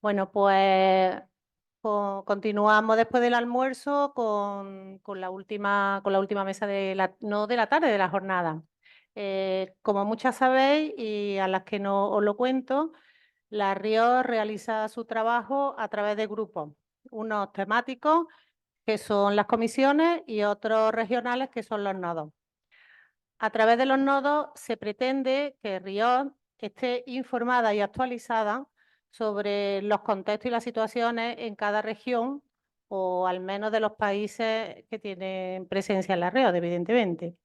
Bueno, pues continuamos después del almuerzo con la última mesa no de la tarde, de la jornada. Como muchas sabéis y a las que no os lo cuento, la RIO realiza su trabajo a través de grupos, unos temáticos que son las comisiones y otros regionales que son los nodos. A través de los nodos se pretende que RIO esté informada y actualizada sobre los contextos y las situaciones en cada región o al menos de los países que tienen presencia en la red, evidentemente.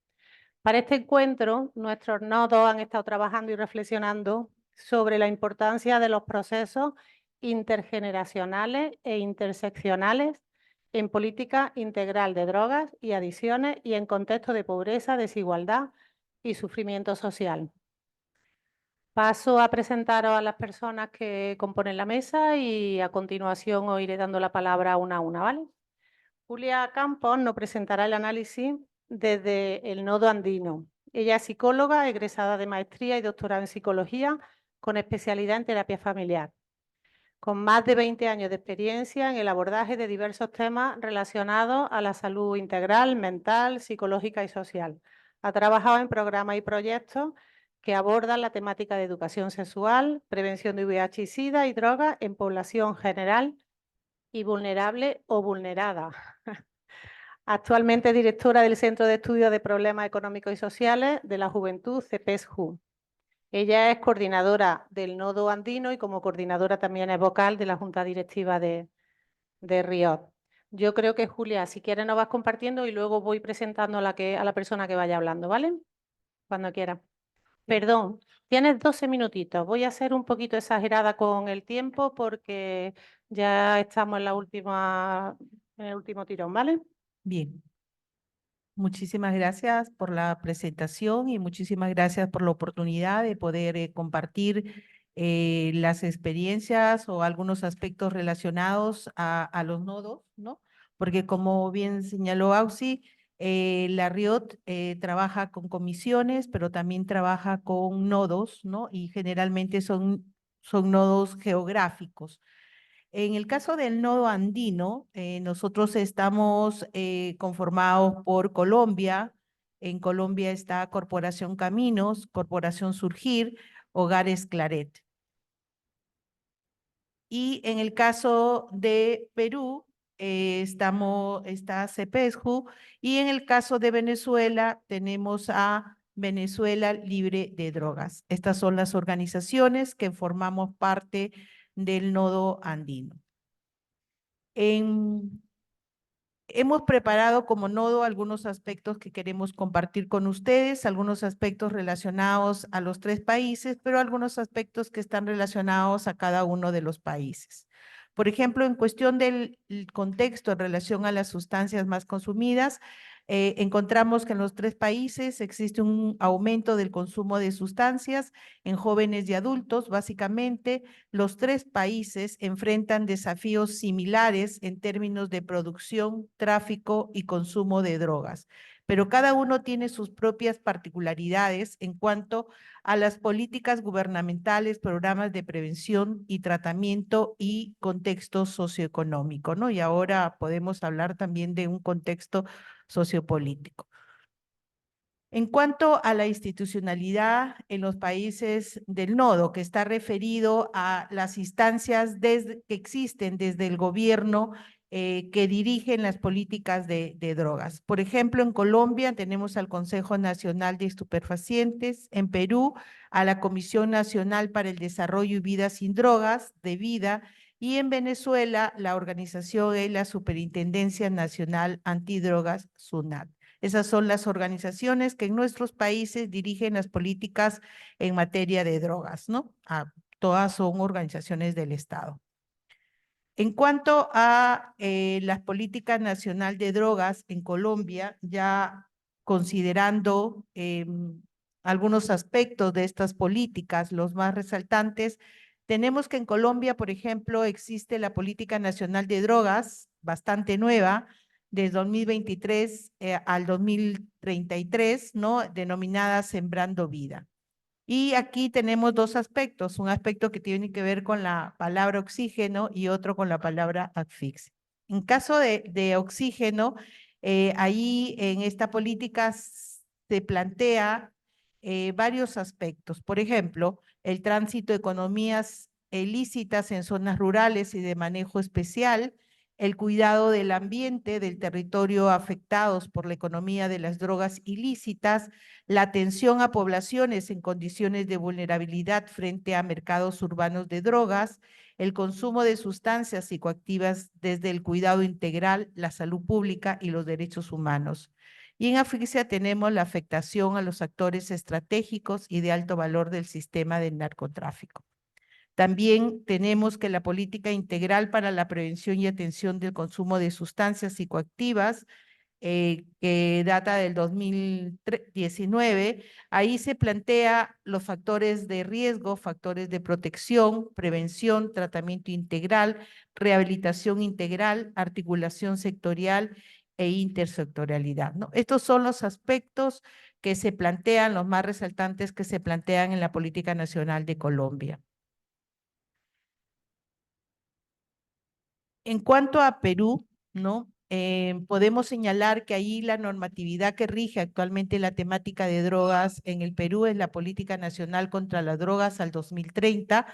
Para este encuentro, nuestros nodos han estado trabajando y reflexionando sobre la importancia de los procesos intergeneracionales e interseccionales en política integral de drogas y adicciones y en contexto de pobreza, desigualdad y sufrimiento social. Paso a presentaros a las personas que componen la mesa y a continuación os iré dando la palabra una a una, ¿vale? Julia Campos nos presentará el análisis desde el nodo andino. Ella es psicóloga, egresada de maestría y doctorado en psicología, con especialidad en terapia familiar, con más de 20 años de experiencia en el abordaje de diversos temas relacionados a la salud integral, mental, psicológica y social. Ha trabajado en programas y proyectos que abordan la temática de educación sexual, prevención de VIH y SIDA y drogas en población general y vulnerable o vulnerada. Actualmente directora del Centro de Estudios de Problemas Económicos y Sociales de la Juventud, CEPES-JU. Ella es coordinadora del Nodo Andino y como coordinadora también es vocal de la Junta Directiva de RIOT. Yo creo que, Julia, si quieres nos vas compartiendo y luego voy presentando a la persona que vaya hablando, ¿vale? Cuando quiera. Perdón, tienes 12 minutitos. Voy a ser un poquito exagerada con el tiempo porque ya estamos en el último tirón, ¿vale? Bien, muchísimas gracias por la presentación y muchísimas gracias por la oportunidad de poder compartir las experiencias o algunos aspectos relacionados a los nodos, ¿no? Porque como bien señaló Auxi, la RIOT trabaja con comisiones, pero también trabaja con nodos, ¿no? Y generalmente son nodos geográficos. En el caso del nodo andino, nosotros estamos conformados por Colombia. En Colombia está Corporación Caminos, Corporación Surgir, Hogares Claret. Y en el caso de Perú, está CEPESJU, y en el caso de Venezuela tenemos a Venezuela Libre de Drogas. Estas son las organizaciones que formamos parte del nodo andino. Hemos preparado como nodo algunos aspectos que queremos compartir con ustedes, algunos aspectos relacionados a los 3 países, pero algunos aspectos que están relacionados a cada uno de los países. Por ejemplo, en cuestión del contexto en relación a las sustancias más consumidas, encontramos que en los 3 países existe un aumento del consumo de sustancias en jóvenes y adultos. Básicamente, los 3 países enfrentan desafíos similares en términos de producción, tráfico y consumo de drogas, pero cada uno tiene sus propias particularidades en cuanto a las políticas gubernamentales, programas de prevención y tratamiento y contexto socioeconómico, ¿no? Y ahora podemos hablar también de un contexto sociopolítico. En cuanto a la institucionalidad en los países del nodo, que está referido a las instancias que existen desde el gobierno que dirigen las políticas de drogas. Por ejemplo, en Colombia tenemos al Consejo Nacional de Estupefacientes, en Perú a la Comisión Nacional para el Desarrollo y Vida sin Drogas, de Vida, y en Venezuela la organización es la Superintendencia Nacional Antidrogas, SUNAT. Esas son las organizaciones que en nuestros países dirigen las políticas en materia de drogas, ¿no? Todas son organizaciones del Estado. En cuanto a la política nacional de drogas en Colombia, ya considerando algunos aspectos de estas políticas, los más resaltantes, tenemos que en Colombia, por ejemplo, existe la Política Nacional de Drogas, bastante nueva, desde 2023 al 2033, ¿no? Denominada Sembrando Vida. Y aquí tenemos dos aspectos, un aspecto que tiene que ver con la palabra oxígeno y otro con la palabra asfixia. En caso de oxígeno, ahí en esta política se plantea varios aspectos. Por ejemplo, el tránsito de economías ilícitas en zonas rurales y de manejo especial, el cuidado del ambiente, del territorio afectados por la economía de las drogas ilícitas, la atención a poblaciones en condiciones de vulnerabilidad frente a mercados urbanos de drogas, el consumo de sustancias psicoactivas desde el cuidado integral, la salud pública y los derechos humanos. Y en asfixia tenemos la afectación a los actores estratégicos y de alto valor del sistema del narcotráfico. También tenemos que la política integral para la prevención y atención del consumo de sustancias psicoactivas, que data del 2019, ahí se plantea los factores de riesgo, factores de protección, prevención, tratamiento integral, rehabilitación integral, articulación sectorial e intersectorialidad, ¿no? Estos son los aspectos que se plantean, los más resaltantes que se plantean en la política nacional de Colombia. En cuanto a Perú, ¿no? Podemos señalar que ahí la normatividad que rige actualmente la temática de drogas en el Perú es la Política Nacional contra las Drogas al 2030,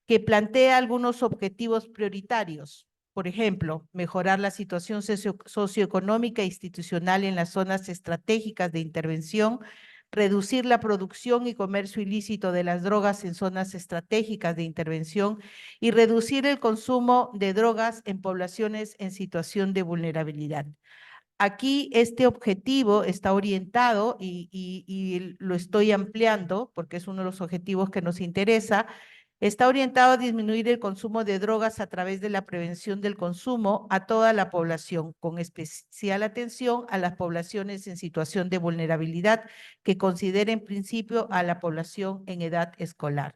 que plantea algunos objetivos prioritarios. Por ejemplo, mejorar la situación socioeconómica e institucional en las zonas estratégicas de intervención, reducir la producción y comercio ilícito de las drogas en zonas estratégicas de intervención y reducir el consumo de drogas en poblaciones en situación de vulnerabilidad. Aquí este objetivo está orientado y lo estoy ampliando porque es uno de los objetivos que nos interesa. Está orientado a disminuir el consumo de drogas a través de la prevención del consumo a toda la población, con especial atención a las poblaciones en situación de vulnerabilidad que consideren en principio a la población en edad escolar.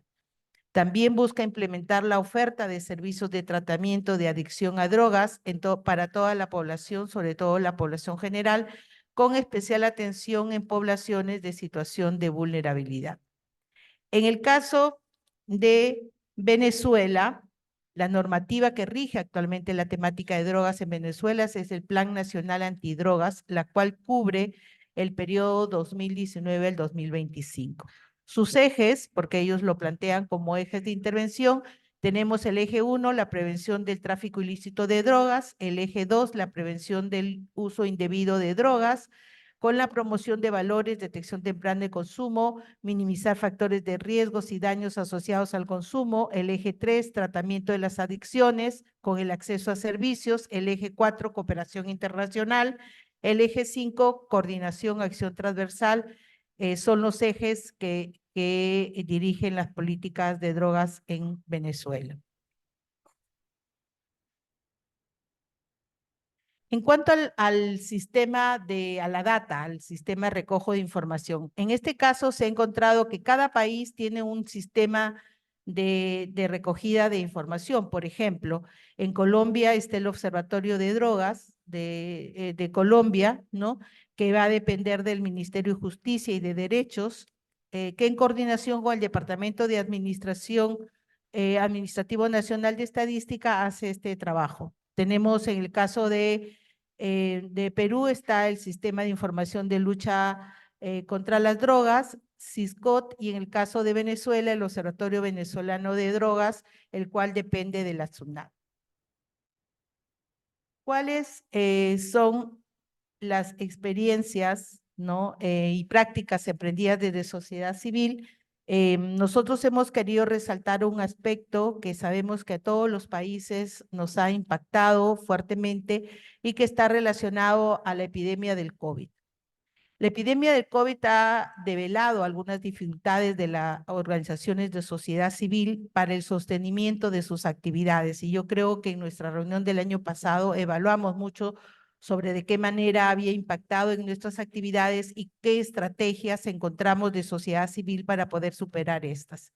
También busca implementar la oferta de servicios de tratamiento de adicción a drogas para toda la población, sobre todo la población general, con especial atención en poblaciones de situación de vulnerabilidad. En el caso de Venezuela, la normativa que rige actualmente la temática de drogas en Venezuela es el Plan Nacional Antidrogas, la cual cubre el periodo 2019 al 2025. Sus ejes, porque ellos lo plantean como ejes de intervención, tenemos el eje 1, la prevención del tráfico ilícito de drogas, el eje 2, la prevención del uso indebido de drogas, con la promoción de valores, detección temprana de consumo, minimizar factores de riesgos y daños asociados al consumo, el eje 3, tratamiento de las adicciones, con el acceso a servicios, el eje 4, cooperación internacional, el eje 5, coordinación, acción transversal, son los ejes que dirigen las políticas de drogas en Venezuela. En cuanto al sistema a la data, al sistema de recojo de información, en este caso se ha encontrado que cada país tiene un sistema de recogida de información. Por ejemplo, en Colombia está el Observatorio de Drogas de Colombia, ¿no? Que va a depender del Ministerio de Justicia y de Derechos, que en coordinación con el Departamento de Administración Administrativo Nacional de Estadística hace este trabajo. Tenemos en el caso de Perú está el Sistema de Información de Lucha contra las Drogas, SISCOT, y en el caso de Venezuela, el Observatorio Venezolano de Drogas, el cual depende de la SUNAT. ¿Cuáles son las experiencias, ¿no? Y prácticas emprendidas desde sociedad civil? Nosotros hemos querido resaltar un aspecto que sabemos que a todos los países nos ha impactado fuertemente y que está relacionado a la epidemia del COVID. La epidemia del COVID ha develado algunas dificultades de las organizaciones de sociedad civil para el sostenimiento de sus actividades. Y yo creo que en nuestra reunión del año pasado evaluamos mucho sobre de qué manera había impactado en nuestras actividades y qué estrategias encontramos de sociedad civil para poder superar estas.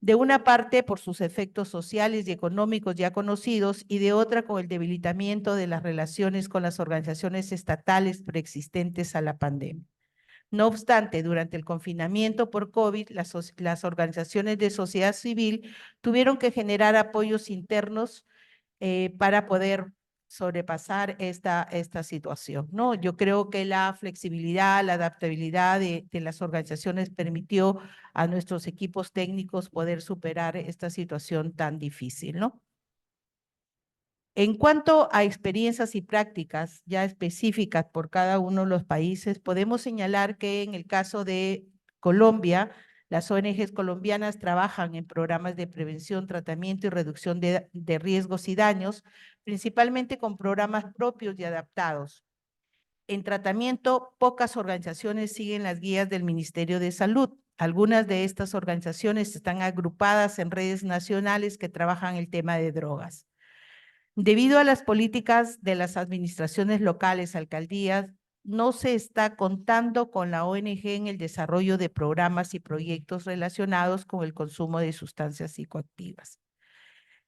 De una parte por sus efectos sociales y económicos ya conocidos y de otra con el debilitamiento de las relaciones con las organizaciones estatales preexistentes a la pandemia. No obstante, durante el confinamiento por COVID, las organizaciones de sociedad civil tuvieron que generar apoyos internos para poder sobrepasar esta situación, ¿no? Yo creo que la flexibilidad, la adaptabilidad de las organizaciones permitió a nuestros equipos técnicos poder superar esta situación tan difícil, ¿no? En cuanto a experiencias y prácticas ya específicas por cada uno de los países, podemos señalar que en el caso de Colombia, las ONGs colombianas trabajan en programas de prevención, tratamiento y reducción de riesgos y daños, principalmente con programas propios y adaptados. En tratamiento, pocas organizaciones siguen las guías del Ministerio de Salud. Algunas de estas organizaciones están agrupadas en redes nacionales que trabajan el tema de drogas. Debido a las políticas de las administraciones locales, alcaldías, no se está contando con la ONG en el desarrollo de programas y proyectos relacionados con el consumo de sustancias psicoactivas.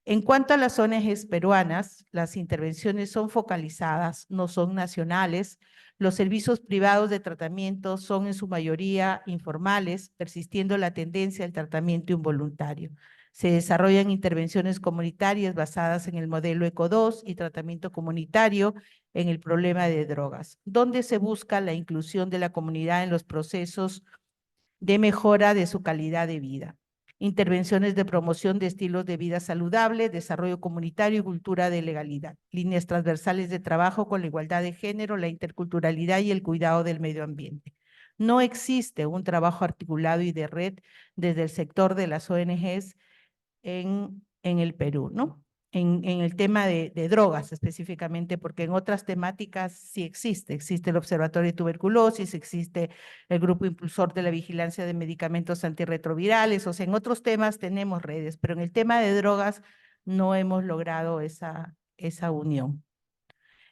En cuanto a las ONGs peruanas, las intervenciones son focalizadas, no son nacionales. Los servicios privados de tratamiento son en su mayoría informales, persistiendo la tendencia al tratamiento involuntario. Se desarrollan intervenciones comunitarias basadas en el modelo ECO2 y tratamiento comunitario en el problema de drogas, donde se busca la inclusión de la comunidad en los procesos de mejora de su calidad de vida. Intervenciones de promoción de estilos de vida saludable, desarrollo comunitario y cultura de legalidad. Líneas transversales de trabajo con la igualdad de género, la interculturalidad y el cuidado del medio ambiente. No existe un trabajo articulado y de red desde el sector de las ONGs en el Perú, ¿no? En el tema de drogas específicamente, porque en otras temáticas sí existe el Observatorio de Tuberculosis, existe el Grupo Impulsor de la Vigilancia de Medicamentos Antirretrovirales, o sea, en otros temas tenemos redes, pero en el tema de drogas no hemos logrado esa unión.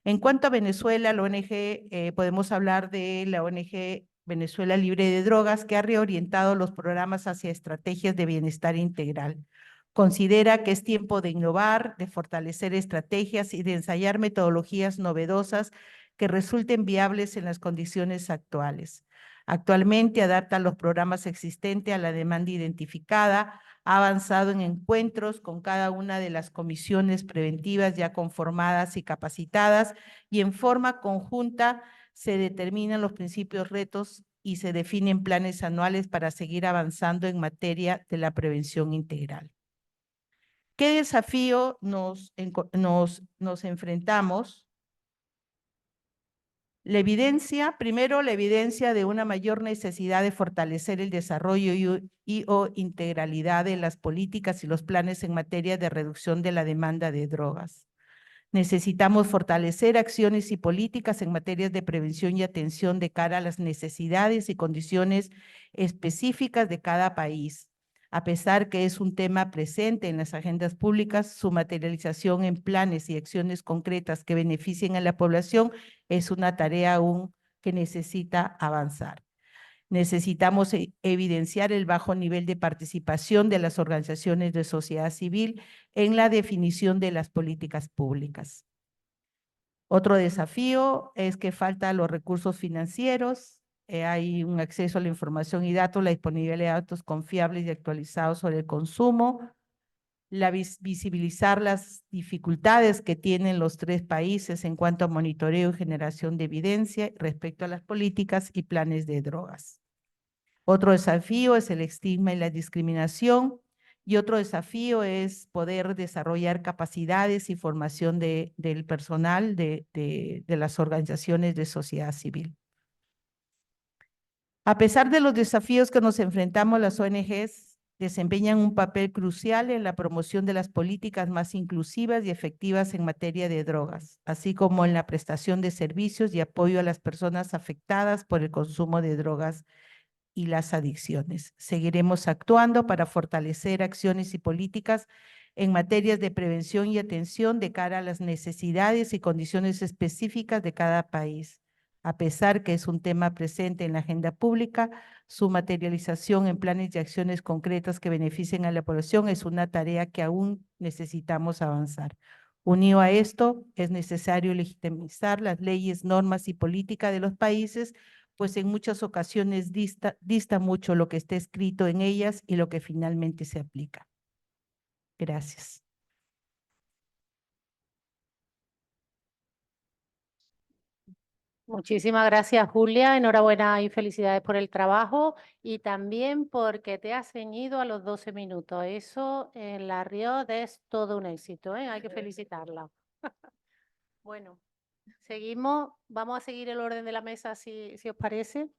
En cuanto a Venezuela, la ONG, podemos hablar de la ONG Venezuela Libre de Drogas, que ha reorientado los programas hacia estrategias de bienestar integral. Considera que es tiempo de innovar, de fortalecer estrategias y de ensayar metodologías novedosas que resulten viables en las condiciones actuales. Actualmente adapta los programas existentes a la demanda identificada, ha avanzado en encuentros con cada una de las comisiones preventivas ya conformadas y capacitadas, y en forma conjunta se determinan los principios retos y se definen planes anuales para seguir avanzando en materia de la prevención integral. ¿Qué desafío nos enfrentamos? La evidencia, primero, la evidencia de una mayor necesidad de fortalecer el desarrollo o integralidad de las políticas y los planes en materia de reducción de la demanda de drogas. Necesitamos fortalecer acciones y políticas en materias de prevención y atención de cara a las necesidades y condiciones específicas de cada país. A pesar que es un tema presente en las agendas públicas, su materialización en planes y acciones concretas que beneficien a la población es una tarea aún que necesita avanzar. Necesitamos evidenciar el bajo nivel de participación de las organizaciones de sociedad civil en la definición de las políticas públicas. Otro desafío es que faltan los recursos financieros, hay un acceso a la información y datos, la disponibilidad de datos confiables y actualizados sobre el consumo, visibilizar las dificultades que tienen los tres países en cuanto a monitoreo y generación de evidencia respecto a las políticas y planes de drogas. Otro desafío es el estigma y la discriminación, y otro desafío es poder desarrollar capacidades y formación del personal de las organizaciones de sociedad civil. A pesar de los desafíos que nos enfrentamos, las ONGs desempeñan un papel crucial en la promoción de las políticas más inclusivas y efectivas en materia de drogas, así como en la prestación de servicios y apoyo a las personas afectadas por el consumo de drogas y las adicciones. Seguiremos actuando para fortalecer acciones y políticas en materias de prevención y atención de cara a las necesidades y condiciones específicas de cada país. A pesar que es un tema presente en la agenda pública, su materialización en planes y acciones concretas que beneficien a la población es una tarea que aún necesitamos avanzar. Unido a esto, es necesario legitimizar las leyes, normas y políticas de los países pues en muchas ocasiones dista mucho lo que está escrito en ellas y lo que finalmente se aplica. Gracias. Muchísimas gracias, Julia. Enhorabuena y felicidades por el trabajo y también porque te has ceñido a los 12 minutos. Eso en la Riot es todo un éxito, ¿eh? Hay que felicitarla. Bueno, seguimos. Vamos a seguir el orden de la mesa si os parece.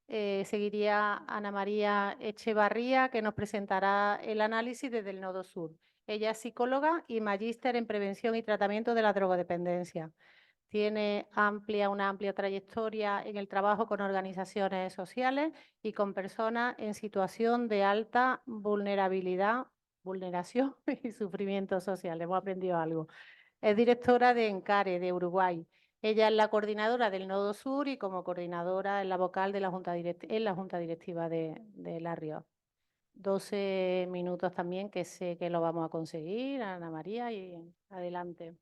Seguiría Ana María Echevarría, que nos presentará el análisis desde el Nodo Sur. Ella es psicóloga y magíster en prevención y tratamiento de la drogodependencia. Tiene una amplia trayectoria en el trabajo con organizaciones sociales y con personas en situación de alta vulneración y sufrimiento social. Hemos aprendido algo. Es directora de ENCARE de Uruguay. Ella es la coordinadora del Nodo Sur y como coordinadora es la vocal de la Junta Directiva de La Rioja. 12 minutos también, que sé que lo vamos a conseguir, Ana María, y adelante.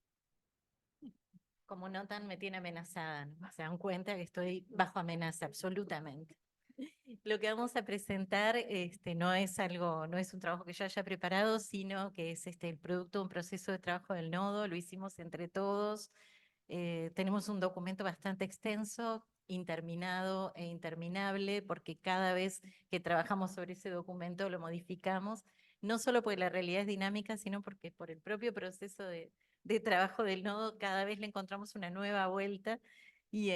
Como notan, me tiene amenazada, ¿no? Se dan cuenta que estoy bajo amenaza, absolutamente. Lo que vamos a presentar no es un trabajo que yo haya preparado, sino que es el producto de un proceso de trabajo del nodo, lo hicimos entre todos. Tenemos un documento bastante extenso, interminado e interminable, porque cada vez que trabajamos sobre ese documento lo modificamos, no solo porque la realidad es dinámica, sino porque por el propio proceso de trabajo del nodo cada vez le encontramos una nueva vuelta y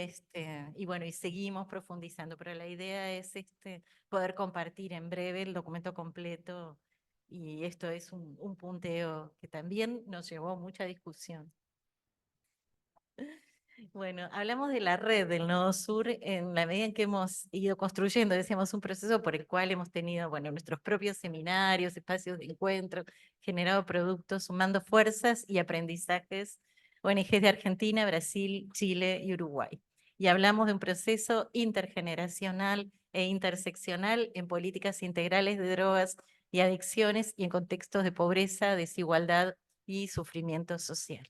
bueno, y seguimos profundizando, pero la idea es poder compartir en breve el documento completo y esto es un punteo que también nos llevó mucha discusión. Bueno, hablamos de la red del Nodo Sur en la medida en que hemos ido construyendo, decíamos, un proceso por el cual hemos tenido, bueno, nuestros propios seminarios, espacios de encuentro, generado productos, sumando fuerzas y aprendizajes, ONGs de Argentina, Brasil, Chile y Uruguay. Y hablamos de un proceso intergeneracional e interseccional en políticas integrales de drogas y adicciones y en contextos de pobreza, desigualdad y sufrimiento social.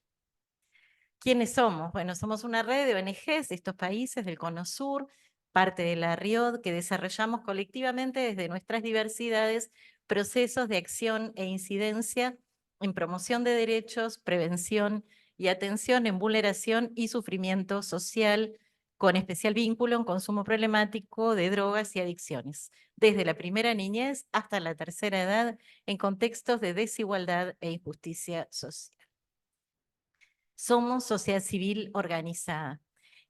¿Quiénes somos? Bueno, somos una red de ONGs de estos países del Cono Sur, parte de la RIOD, que desarrollamos colectivamente desde nuestras diversidades procesos de acción e incidencia en promoción de derechos, prevención y atención en vulneración y sufrimiento social, con especial vínculo en consumo problemático de drogas y adicciones, desde la primera niñez hasta la tercera edad, en contextos de desigualdad e injusticia social. Somos sociedad civil organizada.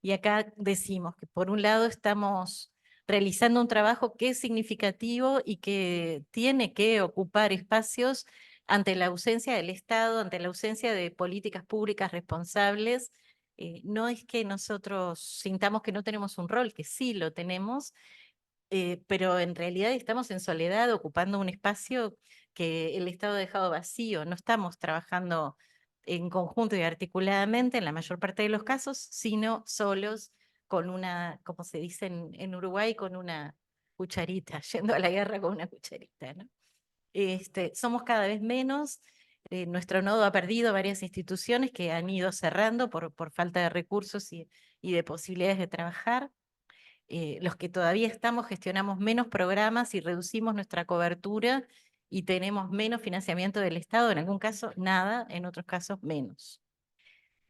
Y acá decimos que por un lado estamos realizando un trabajo que es significativo y que tiene que ocupar espacios ante la ausencia del Estado, ante la ausencia de políticas públicas responsables. No es que nosotros sintamos que no tenemos un rol, que sí lo tenemos, pero en realidad estamos en soledad ocupando un espacio que el Estado ha dejado vacío. No estamos trabajando en conjunto y articuladamente en la mayor parte de los casos, sino solos con una, como se dice en Uruguay, con una cucharita, yendo a la guerra con una cucharita, ¿no? Somos cada vez menos. Nuestro nodo ha perdido varias instituciones que han ido cerrando por falta de recursos y de posibilidades de trabajar. Los que todavía estamos gestionamos menos programas y reducimos nuestra cobertura y tenemos menos financiamiento del Estado, en algún caso nada, en otros casos menos.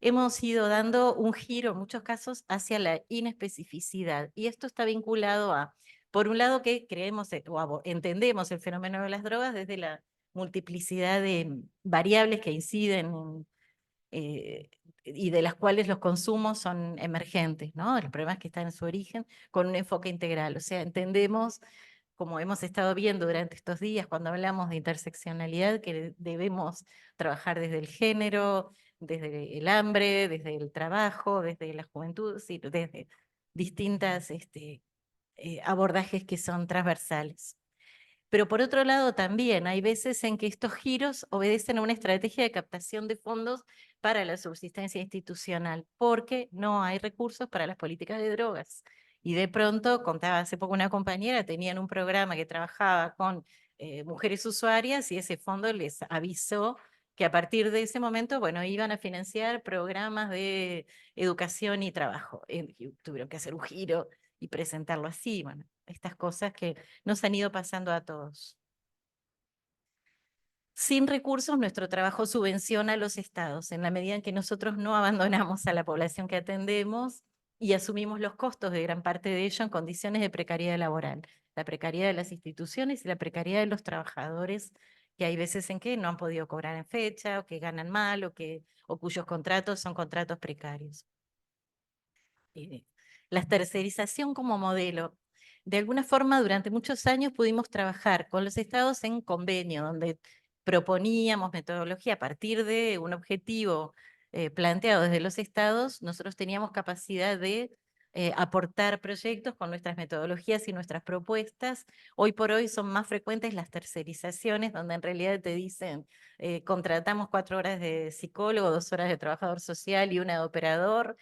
Hemos ido dando un giro en muchos casos hacia la inespecificidad y esto está vinculado a, por un lado, que creemos o entendemos el fenómeno de las drogas desde la multiplicidad de variables que inciden en y de las cuales los consumos son emergentes, ¿no? El problema es que están en su origen con un enfoque integral. O sea, entendemos, como hemos estado viendo durante estos días cuando hablamos de interseccionalidad, que debemos trabajar desde el género, desde el hambre, desde el trabajo, desde la juventud, sí, desde distintas abordajes que son transversales. Pero por otro lado también hay veces en que estos giros obedecen a una estrategia de captación de fondos para la subsistencia institucional, porque no hay recursos para las políticas de drogas. Y de pronto, contaba hace poco una compañera, tenían un programa que trabajaba con mujeres usuarias y ese fondo les avisó que a partir de ese momento, bueno, iban a financiar programas de educación y trabajo. Y tuvieron que hacer un giro y presentarlo así. Bueno, estas cosas que nos han ido pasando a todos. Sin recursos, nuestro trabajo subvenciona a los estados, en la medida en que nosotros no abandonamos a la población que atendemos y asumimos los costos de gran parte de ello en condiciones de precariedad laboral, la precariedad de las instituciones y la precariedad de los trabajadores, que hay veces en que no han podido cobrar en fecha, o que ganan mal, o cuyos contratos son contratos precarios. La tercerización como modelo. De alguna forma, durante muchos años pudimos trabajar con los estados en convenio, donde proponíamos metodología a partir de un objetivo planteado desde los estados. Nosotros teníamos capacidad de aportar proyectos con nuestras metodologías y nuestras propuestas. Hoy por hoy son más frecuentes las tercerizaciones, donde en realidad te dicen, contratamos 4 horas de psicólogo, 2 horas de trabajador social y 1 de operador,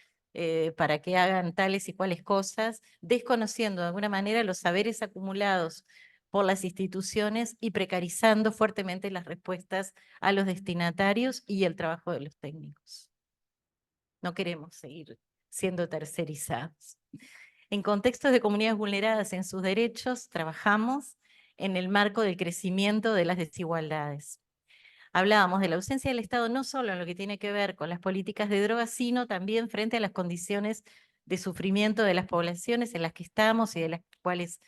para que hagan tales y cuales cosas, desconociendo de alguna manera los saberes acumulados por las instituciones y precarizando fuertemente las respuestas a los destinatarios y el trabajo de los técnicos. No queremos seguir siendo tercerizados. En contextos de comunidades vulneradas en sus derechos, trabajamos en el marco del crecimiento de las desigualdades. Hablábamos de la ausencia del Estado no solo en lo que tiene que ver con las políticas de drogas, sino también frente a las condiciones de sufrimiento de las poblaciones en las que estamos y de las cuales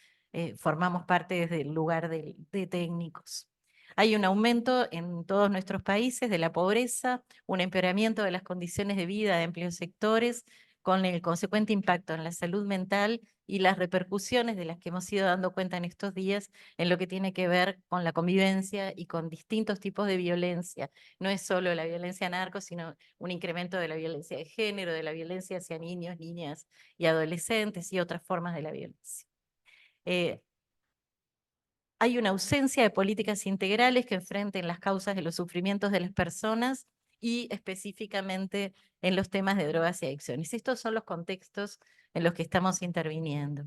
formamos parte desde el lugar de técnicos. Hay un aumento en todos nuestros países de la pobreza, un empeoramiento de las condiciones de vida de amplios sectores, con el consecuente impacto en la salud mental y las repercusiones de las que hemos ido dando cuenta en estos días en lo que tiene que ver con la convivencia y con distintos tipos de violencia. No es solo la violencia narco, sino un incremento de la violencia de género, de la violencia hacia niños, niñas y adolescentes y otras formas de la violencia. Hay una ausencia de políticas integrales que enfrenten las causas de los sufrimientos de las personas y específicamente en los temas de drogas y adicciones. Estos son los contextos en los que estamos interviniendo,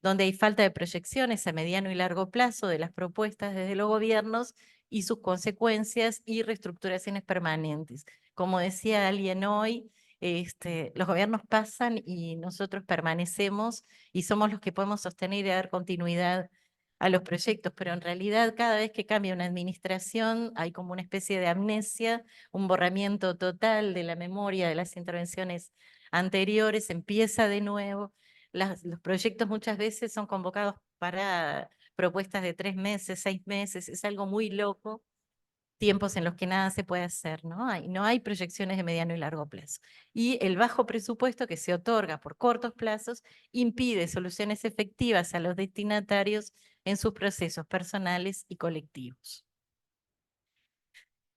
donde hay falta de proyecciones a mediano y largo plazo de las propuestas desde los gobiernos y sus consecuencias y reestructuraciones permanentes. Como decía alguien hoy, los gobiernos pasan y nosotros permanecemos y somos los que podemos sostener y dar continuidad a los proyectos, pero en realidad cada vez que cambia una administración hay como una especie de amnesia, un borramiento total de la memoria de las intervenciones anteriores, empieza de nuevo. Los proyectos muchas veces son convocados para propuestas de 3 meses, 6 meses, es algo muy loco, tiempos en los que nada se puede hacer, ¿no? No hay proyecciones de mediano y largo plazo. Y el bajo presupuesto que se otorga por cortos plazos impide soluciones efectivas a los destinatarios en sus procesos personales y colectivos.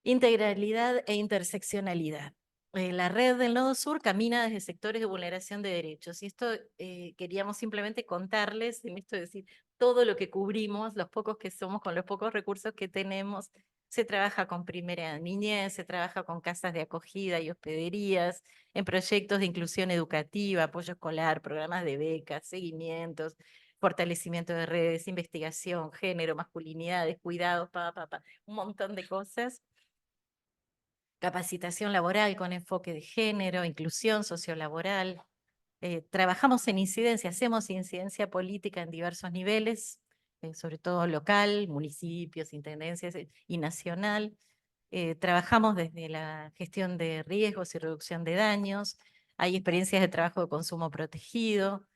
Integralidad e interseccionalidad. La red del Nodo Sur camina desde sectores de vulneración de derechos y esto queríamos simplemente contarles, en esto de decir, todo lo que cubrimos, los pocos que somos, con los pocos recursos que tenemos. Se trabaja con primera niñez, se trabaja con casas de acogida y hospederías, en proyectos de inclusión educativa, apoyo escolar, programas de becas, seguimientos, fortalecimiento de redes, investigación, género, masculinidades, cuidados, un montón de cosas. Capacitación laboral con enfoque de género, inclusión sociolaboral. Trabajamos en incidencia, hacemos incidencia política en diversos niveles, sobre todo local, municipios, intendencias y nacional. Trabajamos desde la gestión de riesgos y reducción de daños. Hay experiencias de trabajo de consumo protegido,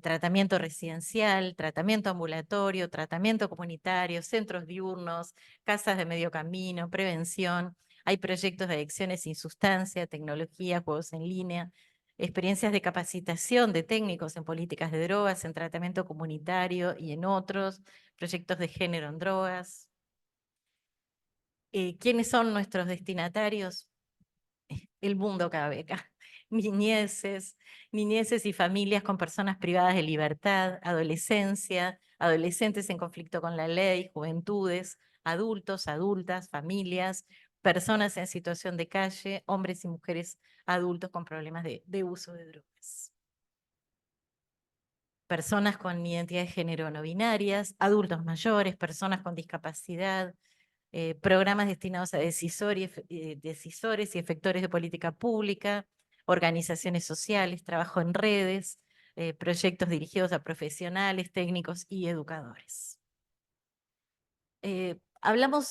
tratamiento residencial, tratamiento ambulatorio, tratamiento comunitario, centros diurnos, casas de medio camino, prevención. Hay proyectos de adicciones sin sustancia, tecnología, juegos en línea, experiencias de capacitación de técnicos en políticas de drogas, en tratamiento comunitario y en otros, proyectos de género en drogas. ¿Quiénes son nuestros destinatarios? El mundo cabe acá. Niñeces y familias con personas privadas de libertad, adolescencia, adolescentes en conflicto con la ley, juventudes, adultos, adultas, familias, personas en situación de calle, hombres y mujeres adultos con problemas de uso de drogas. Personas con identidad de género no binarias, adultos mayores, personas con discapacidad, programas destinados a decisores y efectores de política pública, organizaciones sociales, trabajo en redes, proyectos dirigidos a profesionales, técnicos y educadores.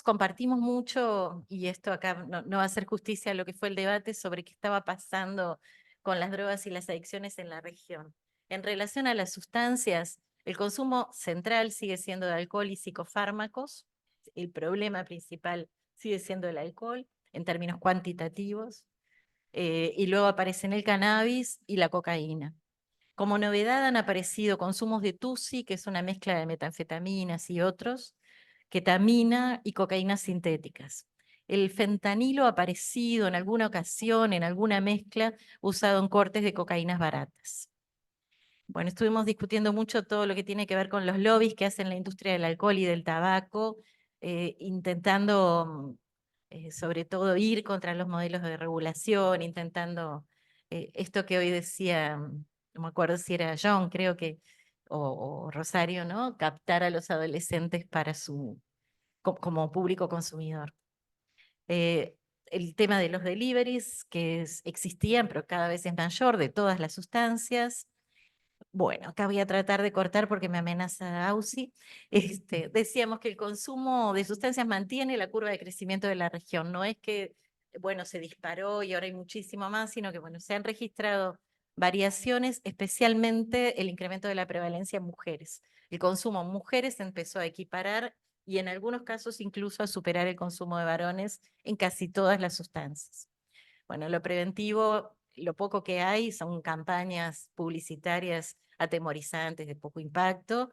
Compartimos mucho, y esto acá no va a hacer justicia a lo que fue el debate sobre qué estaba pasando con las drogas y las adicciones en la región. En relación a las sustancias, el consumo central sigue siendo de alcohol y psicofármacos. El problema principal sigue siendo el alcohol en términos cuantitativos. Y luego aparecen el cannabis y la cocaína. Como novedad han aparecido consumos de TUSI, que es una mezcla de metanfetaminas y otros, ketamina y cocaínas sintéticas. El fentanilo ha aparecido en alguna ocasión, en alguna mezcla, usado en cortes de cocaínas baratas. Bueno, estuvimos discutiendo mucho todo lo que tiene que ver con los lobbies que hacen la industria del alcohol y del tabaco, intentando sobre todo ir contra los modelos de regulación, intentando esto que hoy decía, no me acuerdo si era John, creo que, o Rosario, ¿no? Captar a los adolescentes para como público consumidor. El tema de los deliveries, que existían, pero cada vez es mayor, de todas las sustancias. Bueno, acá voy a tratar de cortar porque me amenaza Ausi. Decíamos que el consumo de sustancias mantiene la curva de crecimiento de la región. No es que, bueno, se disparó y ahora hay muchísimo más, sino que, bueno, se han registrado variaciones, especialmente el incremento de la prevalencia en mujeres. El consumo en mujeres empezó a equiparar y en algunos casos incluso a superar el consumo de varones en casi todas las sustancias. Bueno, lo preventivo, lo poco que hay son campañas publicitarias atemorizantes de poco impacto.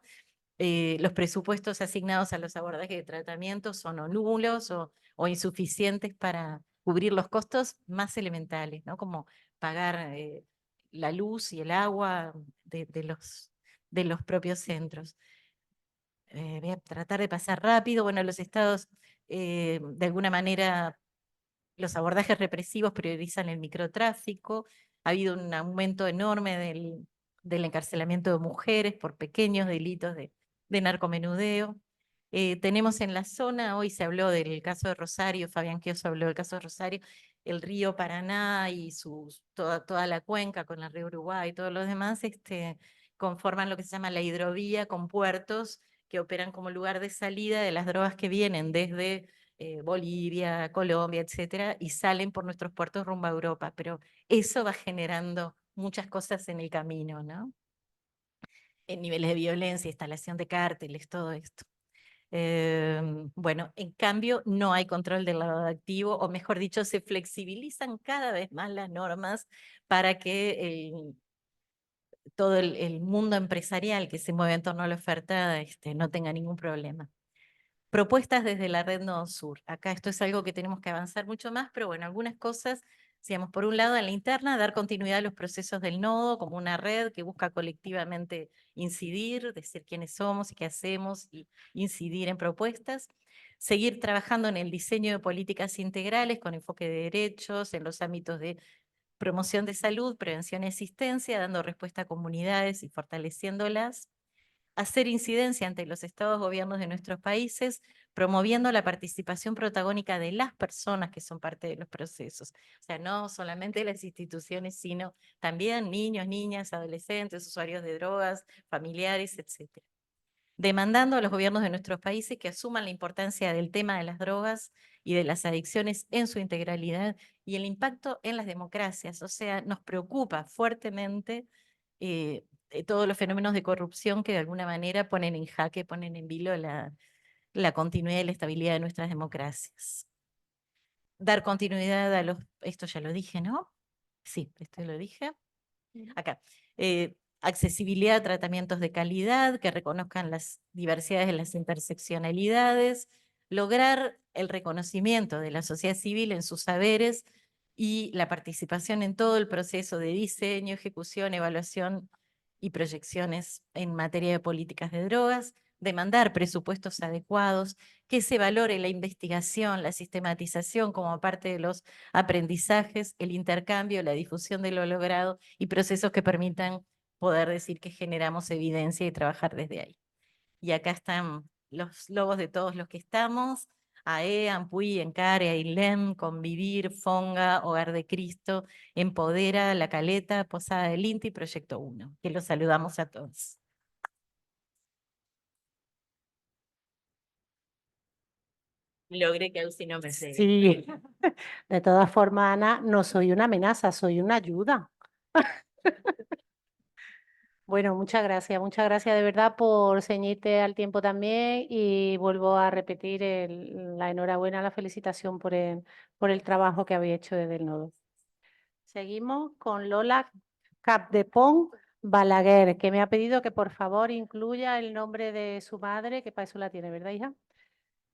Los presupuestos asignados a los abordajes de tratamiento son o nulos o insuficientes para cubrir los costos más elementales, ¿no? Como pagar la luz y el agua de los propios centros. Voy a tratar de pasar rápido. Bueno, los estados de alguna manera los abordajes represivos priorizan el microtráfico, ha habido un aumento enorme del encarcelamiento de mujeres por pequeños delitos de narcomenudeo. Tenemos en la zona, hoy se habló del caso de Rosario, Fabián Quioso habló del caso de Rosario, el río Paraná y toda la cuenca con el río Uruguay y todos los demás conforman lo que se llama la hidrovía con puertos que operan como lugar de salida de las drogas que vienen desde Bolivia, Colombia, etcétera, y salen por nuestros puertos rumbo a Europa, pero eso va generando muchas cosas en el camino, ¿no? En niveles de violencia, instalación de cárteles, todo esto. Bueno, en cambio, no hay control del lavado de activo, o mejor dicho, se flexibilizan cada vez más las normas para que todo el mundo empresarial que se mueve en torno a la oferta no tenga ningún problema. Propuestas desde la red Nodo Sur. Acá esto es algo que tenemos que avanzar mucho más, pero bueno, algunas cosas, digamos, por un lado en la interna, dar continuidad a los procesos del nodo como una red que busca colectivamente incidir, decir quiénes somos y qué hacemos y incidir en propuestas. Seguir trabajando en el diseño de políticas integrales con enfoque de derechos en los ámbitos de promoción de salud, prevención y asistencia, dando respuesta a comunidades y fortaleciéndolas. Hacer incidencia ante los estados gobiernos de nuestros países, promoviendo la participación protagónica de las personas que son parte de los procesos. O sea, no solamente las instituciones, sino también niños, niñas, adolescentes, usuarios de drogas, familiares, etc. Demandando a los gobiernos de nuestros países que asuman la importancia del tema de las drogas y de las adicciones en su integralidad y el impacto en las democracias. O sea, nos preocupa fuertemente todos los fenómenos de corrupción que de alguna manera ponen en jaque, ponen en vilo la continuidad y la estabilidad de nuestras democracias. Dar continuidad a esto ya lo dije, ¿no? Sí, esto lo dije. Acá. Accesibilidad a tratamientos de calidad que reconozcan las diversidades de las interseccionalidades, lograr el reconocimiento de la sociedad civil en sus saberes y la participación en todo el proceso de diseño, ejecución, evaluación y proyecciones en materia de políticas de drogas, demandar presupuestos adecuados, que se valore la investigación, la sistematización como parte de los aprendizajes, el intercambio, la difusión de lo logrado y procesos que permitan poder decir que generamos evidencia y trabajar desde ahí. Y acá están los logos de todos los que estamos. AE, Ampuí, Encare, Ailén, Convivir, Fonga, Hogar de Cristo, Empodera, La Caleta, Posada del Inti y Proyecto 1, que los saludamos a todos. Logré que Ausi no me segue. Sí, de todas formas, Ana, no soy una amenaza, soy una ayuda. Bueno, muchas gracias de verdad por ceñirte al tiempo también y vuelvo a repetir la enhorabuena, la felicitación por el trabajo que habéis hecho desde el nodo. Seguimos con Lola Capdepón Balaguer, que me ha pedido que por favor incluya el nombre de su madre, que para eso la tiene, ¿verdad, hija?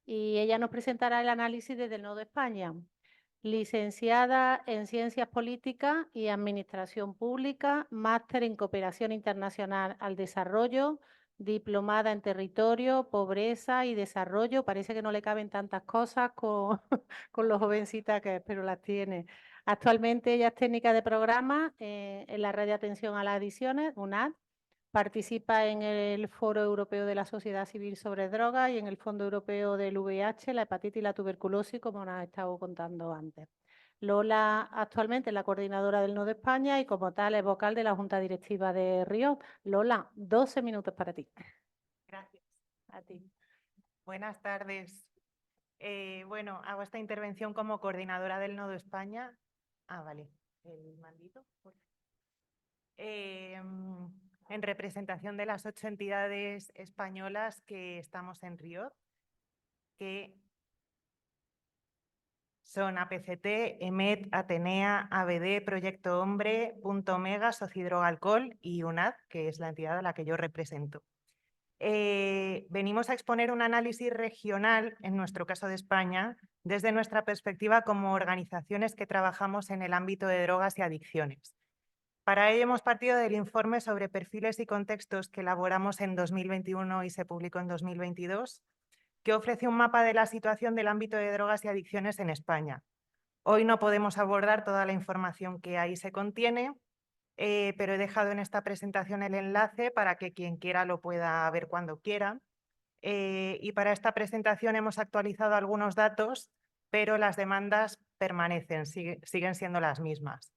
Y ella nos presentará el análisis desde el Nodo España. Licenciada en Ciencias Políticas y Administración Pública, máster en Cooperación Internacional al Desarrollo, diplomada en Territorio, Pobreza y Desarrollo. Parece que no le caben tantas cosas con, con lo jovencita que es, pero las tiene. Actualmente ella es técnica de programa en la Red de Atención a las Adicciones, UNAD. Participa en el Foro Europeo de la Sociedad Civil sobre Drogas y en el Fondo Europeo del VIH, la hepatitis y la tuberculosis, como nos ha estado contando antes. Lola actualmente es la coordinadora del Nodo España y como tal es vocal de la Junta Directiva de Río. Lola, 12 minutos para ti. Gracias. A ti. Buenas tardes. Bueno, hago esta intervención como coordinadora del Nodo España. Vale, el mandito. En representación de las 8 entidades españolas que estamos en Río, que son APCT, EMET, Atenea, ABD, Proyecto Hombre, Punto Omega, Socidroga Alcohol y UNAD, que es la entidad a la que yo represento. Venimos a exponer un análisis regional, en nuestro caso de España, desde nuestra perspectiva como organizaciones que trabajamos en el ámbito de drogas y adicciones. Para ello hemos partido del informe sobre perfiles y contextos que elaboramos en 2021 y se publicó en 2022, que ofrece un mapa de la situación del ámbito de drogas y adicciones en España. Hoy no podemos abordar toda la información que ahí se contiene, pero he dejado en esta presentación el enlace para que quien quiera lo pueda ver cuando quiera. Y para esta presentación hemos actualizado algunos datos, pero las demandas permanecen, siguen siendo las mismas.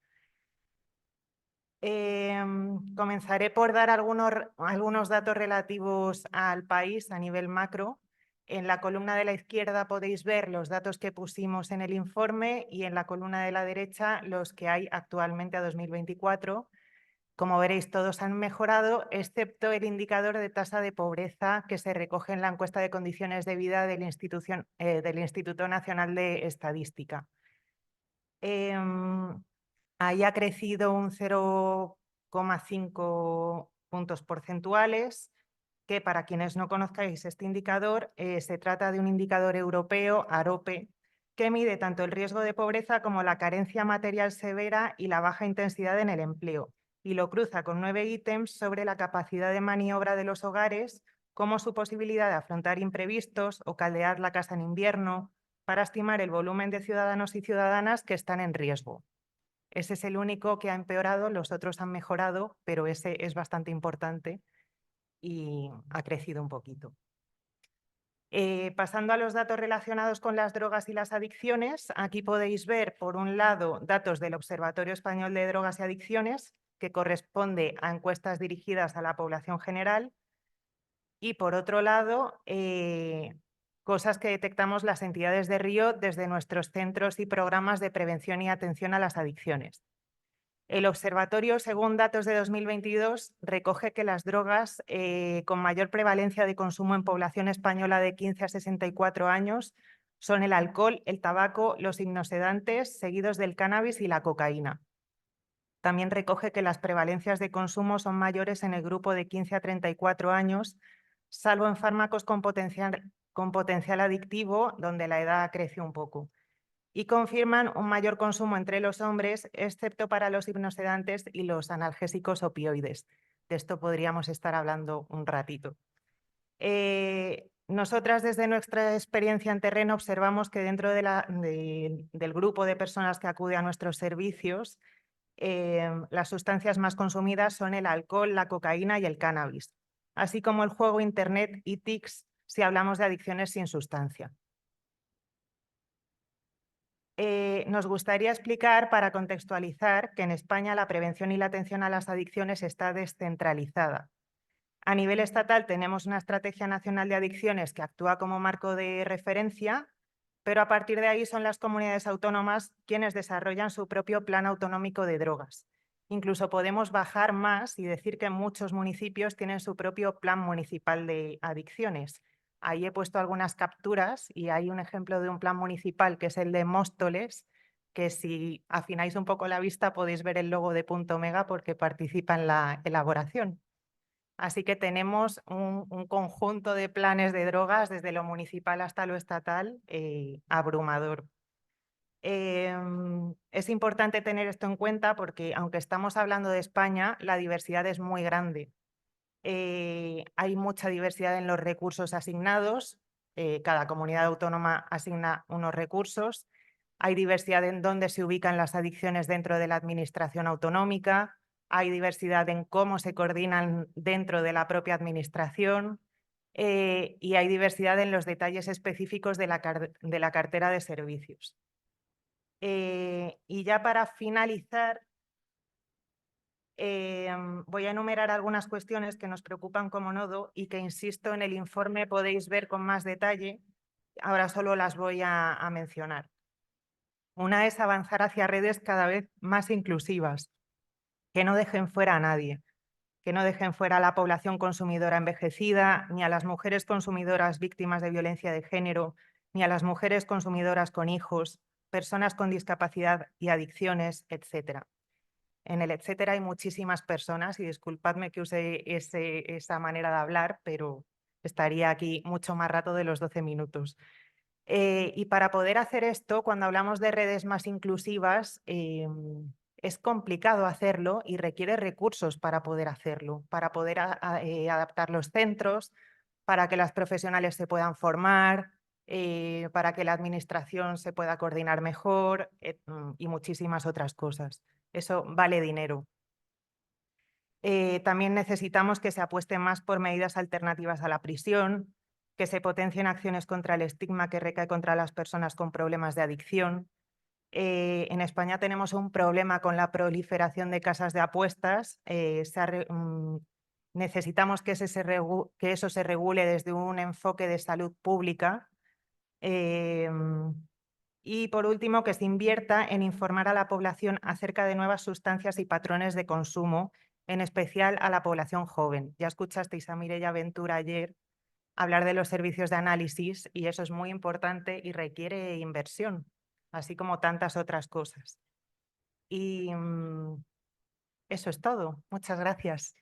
Comenzaré por dar algunos datos relativos al país a nivel macro. En la columna de la izquierda podéis ver los datos que pusimos en el informe y en la columna de la derecha los que hay actualmente a 2024. Como veréis, todos han mejorado, excepto el indicador de tasa de pobreza que se recoge en la encuesta de condiciones de vida del Instituto Nacional de Estadística. Ahí ha crecido un 0,5 puntos porcentuales, que para quienes no conozcáis este indicador, se trata de un indicador europeo, AROPE, que mide tanto el riesgo de pobreza como la carencia material severa y la baja intensidad en el empleo, y lo cruza con 9 ítems sobre la capacidad de maniobra de los hogares, como su posibilidad de afrontar imprevistos o caldear la casa en invierno, para estimar el volumen de ciudadanos y ciudadanas que están en riesgo. Ese es el único que ha empeorado, los otros han mejorado, pero ese es bastante importante y ha crecido un poquito. Pasando a los datos relacionados con las drogas y las adicciones, aquí podéis ver, por un lado, datos del Observatorio Español de Drogas y Adicciones, que corresponde a encuestas dirigidas a la población general, y por otro lado, cosas que detectamos las entidades de Río desde nuestros centros y programas de prevención y atención a las adicciones. El observatorio, según datos de 2022, recoge que las drogas con mayor prevalencia de consumo en población española de 15 a 64 años son el alcohol, el tabaco, los hipnosedantes, seguidos del cannabis y la cocaína. También recoge que las prevalencias de consumo son mayores en el grupo de 15 a 34 años, salvo en fármacos con potencial adictivo, donde la edad crece un poco. Y confirman un mayor consumo entre los hombres, excepto para los hipnosedantes y los analgésicos opioides. De esto podríamos estar hablando un ratito. Nosotras, desde nuestra experiencia en terreno, observamos que dentro del grupo de personas que acude a nuestros servicios, las sustancias más consumidas son el alcohol, la cocaína y el cannabis, así como el juego, internet y TICs, si hablamos de adicciones sin sustancia. Nos gustaría explicar, para contextualizar, que en España la prevención y la atención a las adicciones está descentralizada. A nivel estatal tenemos una Estrategia Nacional de Adicciones que actúa como marco de referencia, pero a partir de ahí son las comunidades autónomas quienes desarrollan su propio plan autonómico de drogas. Incluso podemos bajar más y decir que muchos municipios tienen su propio plan municipal de adicciones. Ahí he puesto algunas capturas y hay un ejemplo de un plan municipal que es el de Móstoles, que si afináis un poco la vista podéis ver el logo de Punto Mega porque participa en la elaboración. Así que tenemos un conjunto de planes de drogas desde lo municipal hasta lo estatal abrumador. Es importante tener esto en cuenta porque aunque estamos hablando de España, la diversidad es muy grande. Hay mucha diversidad en los recursos asignados, cada comunidad autónoma asigna unos recursos, hay diversidad en dónde se ubican las adicciones dentro de la administración autonómica, hay diversidad en cómo se coordinan dentro de la propia administración y hay diversidad en los detalles específicos de la cartera de servicios. Y ya para finalizar, voy a enumerar algunas cuestiones que nos preocupan como nodo y que, insisto, en el informe podéis ver con más detalle. Ahora solo las voy a mencionar. Una es avanzar hacia redes cada vez más inclusivas, que no dejen fuera a nadie, que no dejen fuera a la población consumidora envejecida, ni a las mujeres consumidoras víctimas de violencia de género, ni a las mujeres consumidoras con hijos, personas con discapacidad y adicciones, etc. En el etcétera hay muchísimas personas y disculpadme que use esa manera de hablar, pero estaría aquí mucho más rato de los 12 minutos. Y para poder hacer esto, cuando hablamos de redes más inclusivas, es complicado hacerlo y requiere recursos para poder hacerlo, para poder adaptar los centros, para que las profesionales se puedan formar, para que la administración se pueda coordinar mejor y muchísimas otras cosas. Eso vale dinero. También necesitamos que se apueste más por medidas alternativas a la prisión, que se potencien acciones contra el estigma que recae contra las personas con problemas de adicción. En España tenemos un problema con la proliferación de casas de apuestas. Necesitamos que eso se regule desde un enfoque de salud pública. Y por último, que se invierta en informar a la población acerca de nuevas sustancias y patrones de consumo, en especial a la población joven. Ya escuchasteis a Mireia Ventura ayer hablar de los servicios de análisis y eso es muy importante y requiere inversión, así como tantas otras cosas. Y eso es todo. Muchas gracias.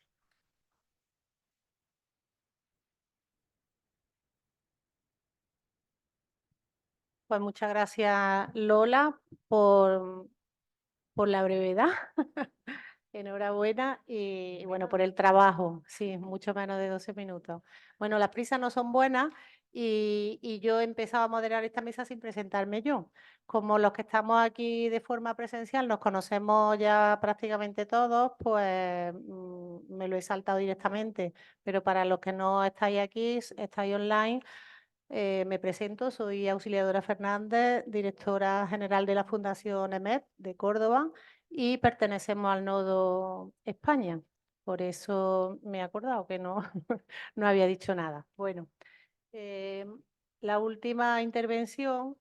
Pues muchas gracias, Lola, por la brevedad. Enhorabuena y bueno, por el trabajo, sí, mucho menos de 12 minutos. Bueno, las prisas no son buenas y yo he empezado a moderar esta mesa sin presentarme yo. Como los que estamos aquí de forma presencial nos conocemos ya prácticamente todos, pues me lo he saltado directamente. Pero para los que no estáis aquí, estáis online, me presento, soy Auxiliadora Fernández, directora general de la Fundación EMED de Córdoba y pertenecemos al Nodo España. Por eso me he acordado que no, no había dicho nada. Bueno, la última intervención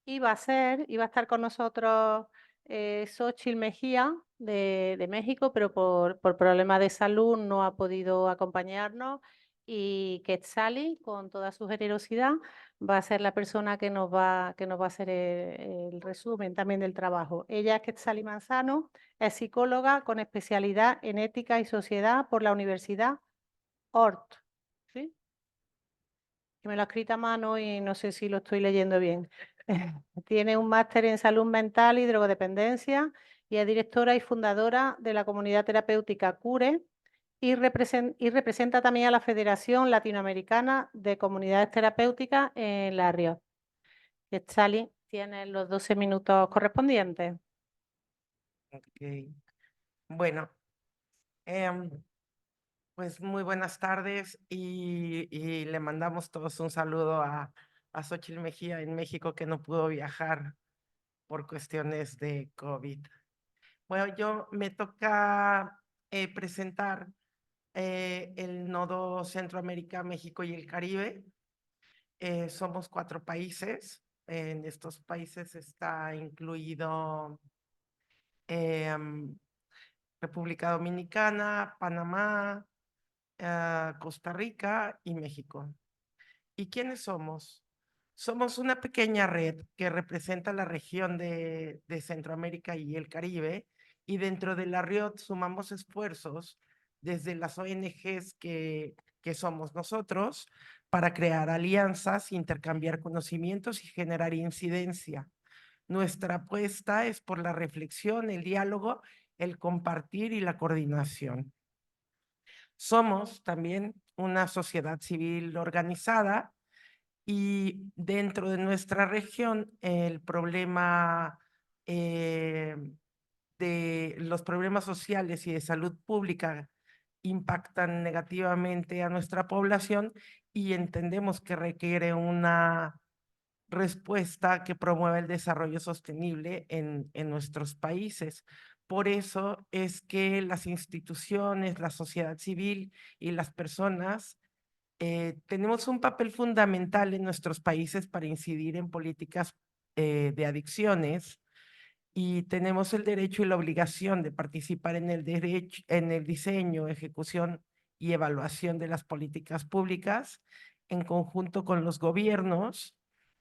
iba a estar con nosotros Xóchitl Mejía de México, pero por problemas de salud no ha podido acompañarnos y Quetzali, con toda su generosidad, va a ser la persona que nos va a hacer el resumen también del trabajo. Ella es Quetzali Manzano, es psicóloga con especialidad en ética y sociedad por la Universidad Ort. ¿Sí? Que me lo ha escrito a mano y no sé si lo estoy leyendo bien. Tiene un máster en salud mental y drogodependencia y es directora y fundadora de la comunidad terapéutica CURE y representa también a la Federación Latinoamericana de Comunidades Terapéuticas en La Rioja. Quetzali tiene los 12 minutos correspondientes. Ok. Bueno, pues muy buenas tardes y le mandamos todos un saludo a Xóchitl Mejía en México que no pudo viajar por cuestiones de COVID. Bueno, me toca presentar el nodo Centroamérica, México y el Caribe. Somos 4 países. En estos países está incluido República Dominicana, Panamá, Costa Rica y México. ¿Y quiénes somos? Somos una pequeña red que representa la región de Centroamérica y el Caribe, y dentro de la red sumamos esfuerzos desde las ONGs que somos nosotros para crear alianzas, intercambiar conocimientos y generar incidencia. Nuestra apuesta es por la reflexión, el diálogo, el compartir y la coordinación. Somos también una sociedad civil organizada, y dentro de nuestra región el problema de los problemas sociales y de salud pública impactan negativamente a nuestra población, y entendemos que requiere una respuesta que promueva el desarrollo sostenible en nuestros países. Por eso es que las instituciones, la sociedad civil y las personas tenemos un papel fundamental en nuestros países para incidir en políticas de adicciones, y tenemos el derecho y la obligación de participar en en el diseño, ejecución y evaluación de las políticas públicas en conjunto con los gobiernos,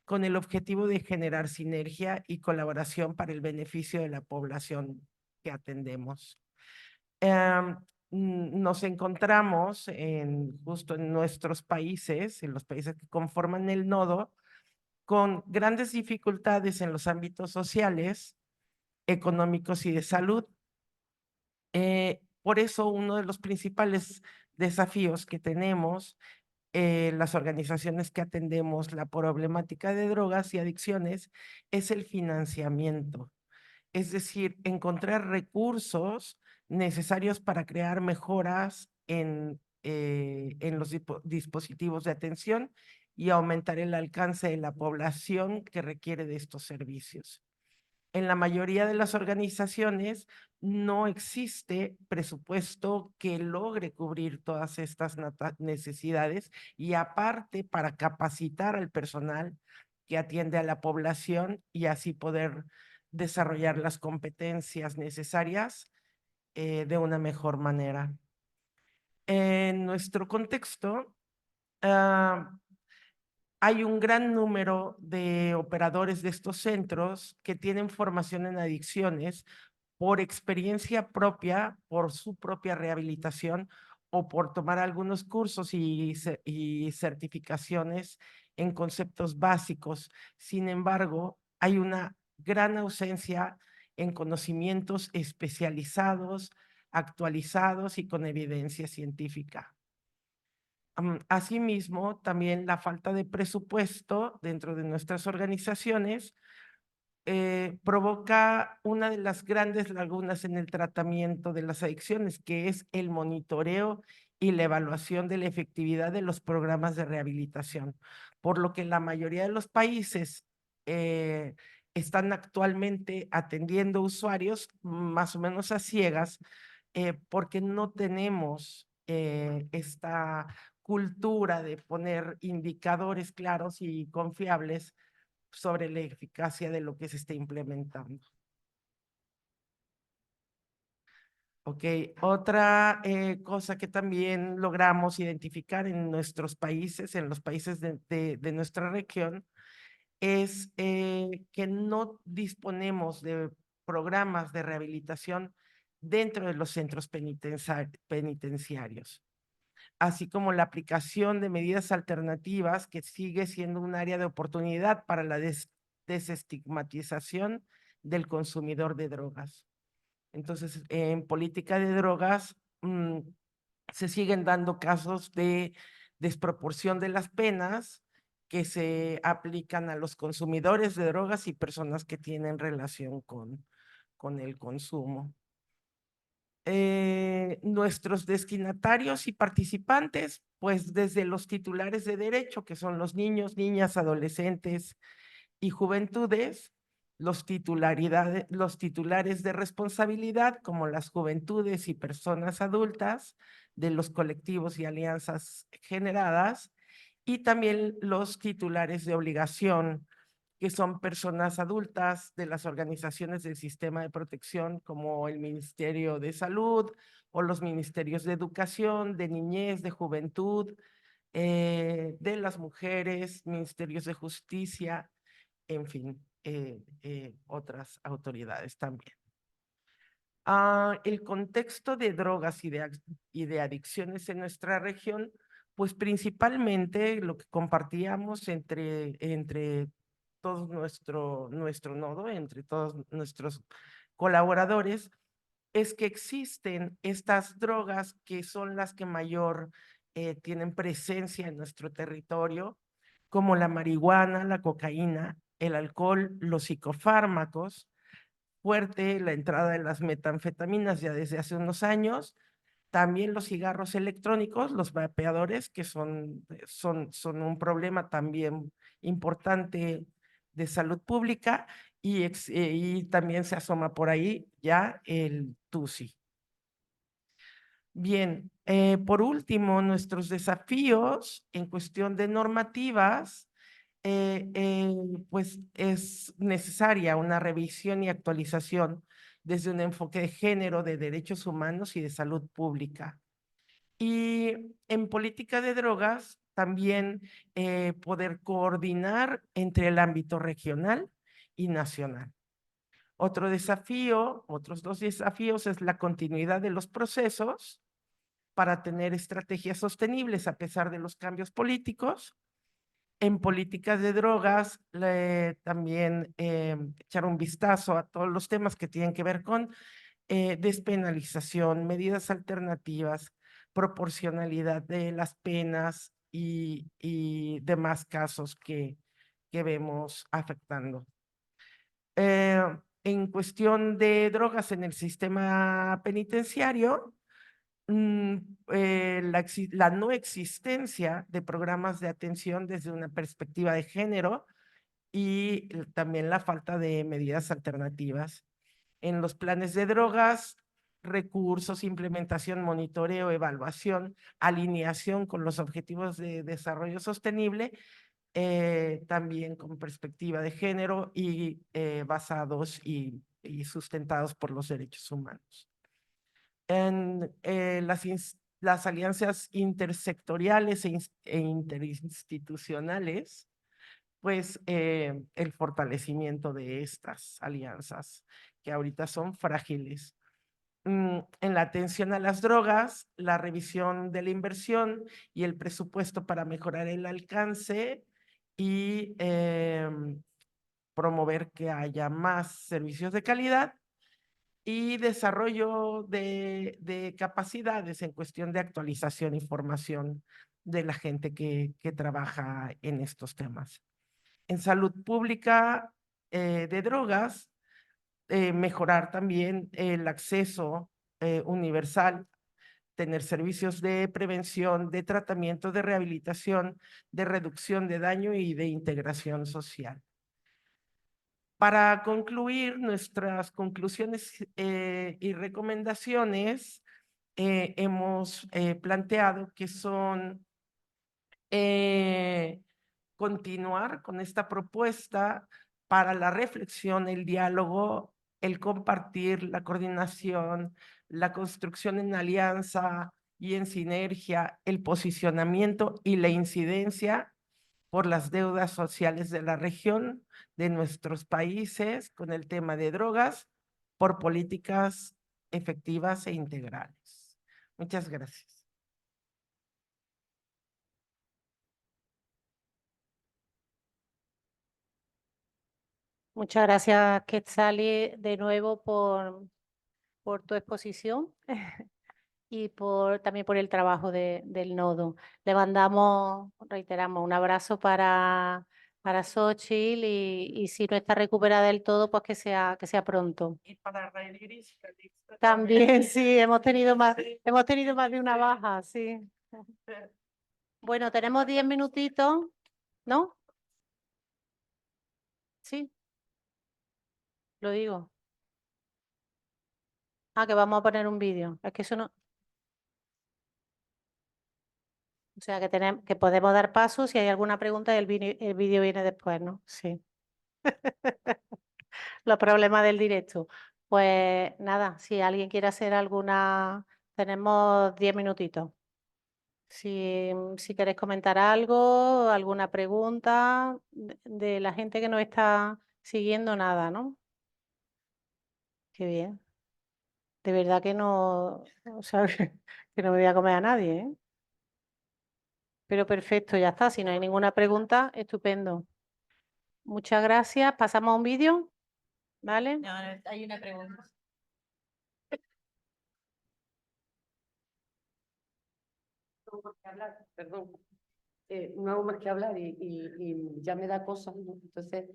con el objetivo de generar sinergia y colaboración para el beneficio de la población que atendemos. Nos encontramos justo en nuestros países, en los países que conforman el nodo, con grandes dificultades en los ámbitos sociales, económicos y de salud. Por eso, uno de los principales desafíos que tenemos las organizaciones que atendemos la problemática de drogas y adicciones es el financiamiento. Es decir, encontrar recursos necesarios para crear mejoras en los dispositivos de atención y aumentar el alcance de la población que requiere de estos servicios. En la mayoría de las organizaciones no existe presupuesto que logre cubrir todas estas necesidades, y aparte para capacitar al personal que atiende a la población y así poder desarrollar las competencias necesarias de una mejor manera. En nuestro contexto, hay un gran número de operadores de estos centros que tienen formación en adicciones por experiencia propia, por su propia rehabilitación o por tomar algunos cursos y certificaciones en conceptos básicos. Sin embargo, hay una gran ausencia en conocimientos especializados, actualizados y con evidencia científica. Asimismo, también la falta de presupuesto dentro de nuestras organizaciones provoca una de las grandes lagunas en el tratamiento de las adicciones, que es el monitoreo y la evaluación de la efectividad de los programas de rehabilitación, por lo que la mayoría de los países están actualmente atendiendo usuarios más o menos a ciegas, porque no tenemos esta cultura de poner indicadores claros y confiables sobre la eficacia de lo que se está implementando. Ok, otra cosa que también logramos identificar en nuestros países, en los países de nuestra región, es que no disponemos de programas de rehabilitación dentro de los centros penitenciarios, así como la aplicación de medidas alternativas, que sigue siendo un área de oportunidad para la desestigmatización del consumidor de drogas. Entonces, en política de drogas se siguen dando casos de desproporción de las penas que se aplican a los consumidores de drogas y personas que tienen relación con el consumo. Nuestros destinatarios y participantes, pues desde los titulares de derecho, que son los niños, niñas, adolescentes y juventudes, los titulares de responsabilidad, como las juventudes y personas adultas de los colectivos y alianzas generadas, y también los titulares de obligación, que son personas adultas de las organizaciones del sistema de protección, como el Ministerio de Salud o los ministerios de Educación, de Niñez, de Juventud, de las mujeres, ministerios de Justicia, en fin, otras autoridades también. El contexto de drogas y de adicciones en nuestra región, pues principalmente lo que compartíamos entre todo nuestro nodo, entre todos nuestros colaboradores, es que existen estas drogas que son las que mayor tienen presencia en nuestro territorio, como la marihuana, la cocaína, el alcohol, los psicofármacos, fuerte la entrada de las metanfetaminas ya desde hace unos años, también los cigarros electrónicos, los vapeadores, que son un problema también importante de salud pública, y también se asoma por ahí ya el TUSI. Bien, por último, nuestros desafíos en cuestión de normativas, pues es necesaria una revisión y actualización desde un enfoque de género, de derechos humanos y de salud pública. Y en política de drogas, también poder coordinar entre el ámbito regional y nacional. Otros dos desafíos es la continuidad de los procesos para tener estrategias sostenibles a pesar de los cambios políticos. En políticas de drogas, también echar un vistazo a todos los temas que tienen que ver con despenalización, medidas alternativas, proporcionalidad de las penas y demás casos que vemos afectando. En cuestión de drogas en el sistema penitenciario, la no existencia de programas de atención desde una perspectiva de género y también la falta de medidas alternativas. En los planes de drogas, recursos, implementación, monitoreo, evaluación, alineación con los objetivos de desarrollo sostenible, también con perspectiva de género y basados y sustentados por los derechos humanos. En las alianzas intersectoriales e interinstitucionales, pues el fortalecimiento de estas alianzas que ahorita son frágiles. En la atención a las drogas, la revisión de la inversión y el presupuesto para mejorar el alcance y promover que haya más servicios de calidad y desarrollo de capacidades en cuestión de actualización y formación de la gente que trabaja en estos temas. En salud pública de drogas, mejorar también el acceso universal, tener servicios de prevención, de tratamiento, de rehabilitación, de reducción de daño y de integración social. Para concluir nuestras conclusiones y recomendaciones, hemos planteado que son continuar con esta propuesta para la reflexión, el diálogo, el compartir, la coordinación, la construcción en alianza y en sinergia, el posicionamiento y la incidencia por las deudas sociales de la región, de nuestros países, con el tema de drogas, por políticas efectivas e integrales. Muchas gracias. Muchas gracias, Quetzali, de nuevo por tu exposición y también por el trabajo del nodo. Le mandamos, reiteramos, un abrazo para Xóchitl y si no está recuperada del todo, pues que sea pronto. Y para Rael Gris, También sí, hemos tenido más de una baja, sí. Bueno, tenemos 10 minutitos, ¿no? Sí. Lo digo. Ah, que vamos a poner un vídeo. Es que eso no. O sea, que tenemos, que podemos dar paso si hay alguna pregunta y el vídeo viene después, ¿no? Sí. Los problemas del directo. Pues nada, si alguien quiere hacer alguna, tenemos 10 minutitos. Si queréis comentar algo, alguna pregunta de la gente que nos está siguiendo, nada, ¿no? Qué bien. De verdad que no, o sea, que no me voy a comer a nadie, ¿eh? Pero perfecto, ya está. Si no hay ninguna pregunta, estupendo. Muchas gracias. Pasamos a un vídeo, ¿vale? No, no, hay una pregunta. Perdón, no hago más que hablar y ya me da cosas, ¿no? Entonces,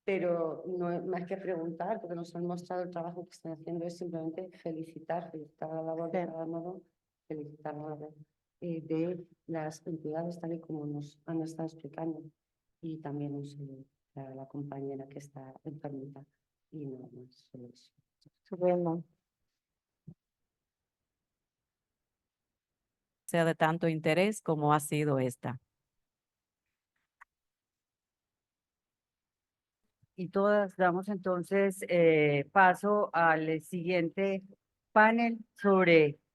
pero no es más que preguntar, porque nos han mostrado el trabajo que están haciendo, es simplemente felicitar la labor de Sí. cada uno, felicitar la labor de las entidades, tal y como nos han estado explicando, y también un saludo a la compañera que está enfermita, y nada más, solo eso. Estupendo. Sea de tanto interés como ha sido esta. Y todas damos entonces paso al siguiente panel sobre